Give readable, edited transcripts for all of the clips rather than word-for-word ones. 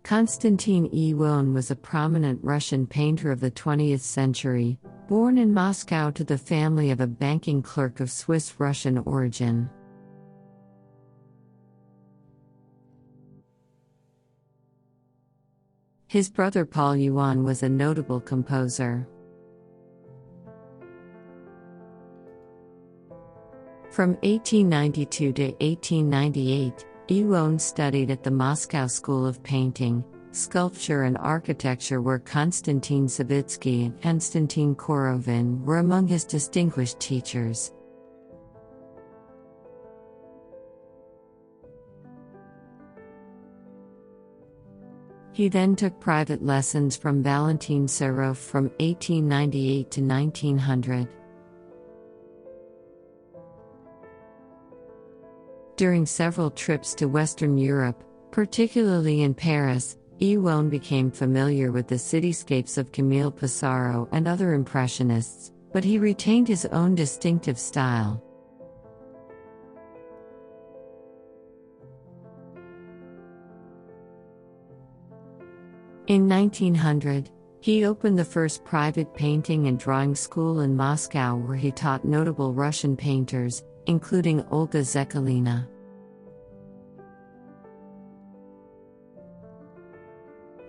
Konstantin Yuon was a prominent Russian painter of the 20th century, born in Moscow to the family of a banking clerk of Swiss-Russian origin. His brother Paul Yuon was a notable composer. From 1892 to 1898, Yuon studied at the Moscow School of Painting, Sculpture and Architecture, where Konstantin Savitsky and Konstantin Korovin were among his distinguished teachers. He then took private lessons from Valentin Serov from 1898 to 1900. During several trips to Western Europe, particularly in Paris, Yuon became familiar with the cityscapes of Camille Pissarro and other Impressionists, but he retained his own distinctive style. In 1900, he opened the first private painting and drawing school in Moscow, where he taught notable Russian painters, including Olga Zekalina.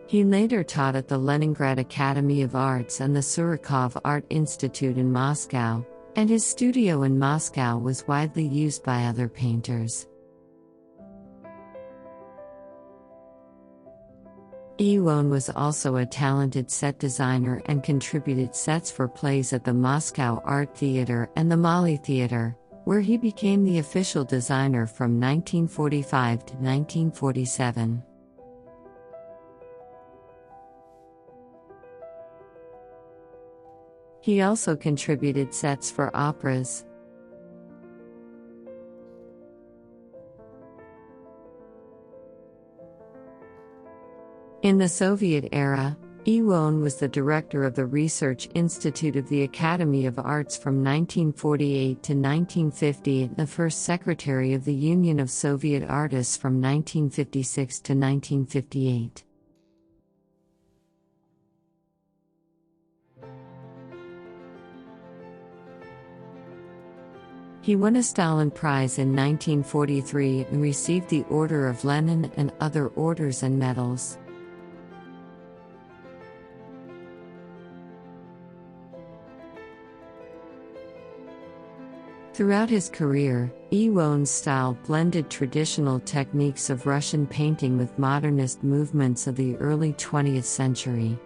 He later taught at the Leningrad Academy of Arts and the Surikov Art Institute in Moscow, and his studio in Moscow was widely used by other painters. Yuon was also a talented set designer and contributed sets for plays at the Moscow Art Theater and the Mali Theater, where he became the official designer from 1945 to 1947. He also contributed sets for operas. In the Soviet era, Yuon was the director of the Research Institute of the Academy of Arts from 1948 to 1950 and the first secretary of the Union of Soviet Artists from 1956 to 1958. He won a Stalin Prize in 1943 and received the Order of Lenin and other orders and medals. Throughout his career, Yuon's style blended traditional techniques of Russian painting with modernist movements of the early 20th century.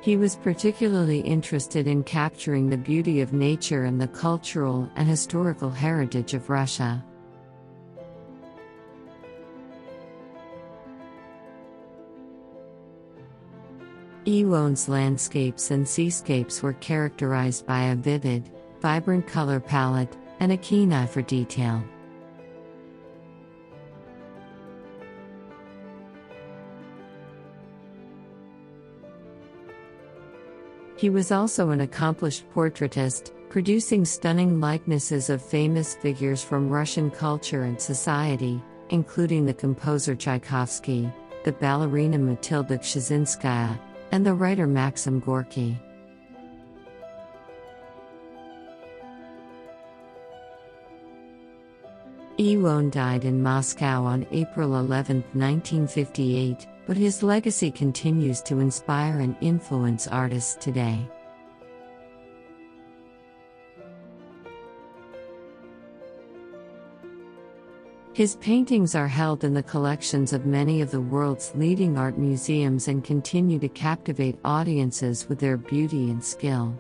He was particularly interested in capturing the beauty of nature and the cultural and historical heritage of Russia. Yuon's landscapes and seascapes were characterized by a vivid, vibrant color palette and a keen eye for detail. He was also an accomplished portraitist, producing stunning likenesses of famous figures from Russian culture and society, including the composer Tchaikovsky, the ballerina Matilda Kshizhinskaya, and the writer Maxim Gorky. Yuon died in Moscow on April 11, 1958, but his legacy continues to inspire and influence artists today. His paintings are held in the collections of many of the world's leading art museums and continue to captivate audiences with their beauty and skill.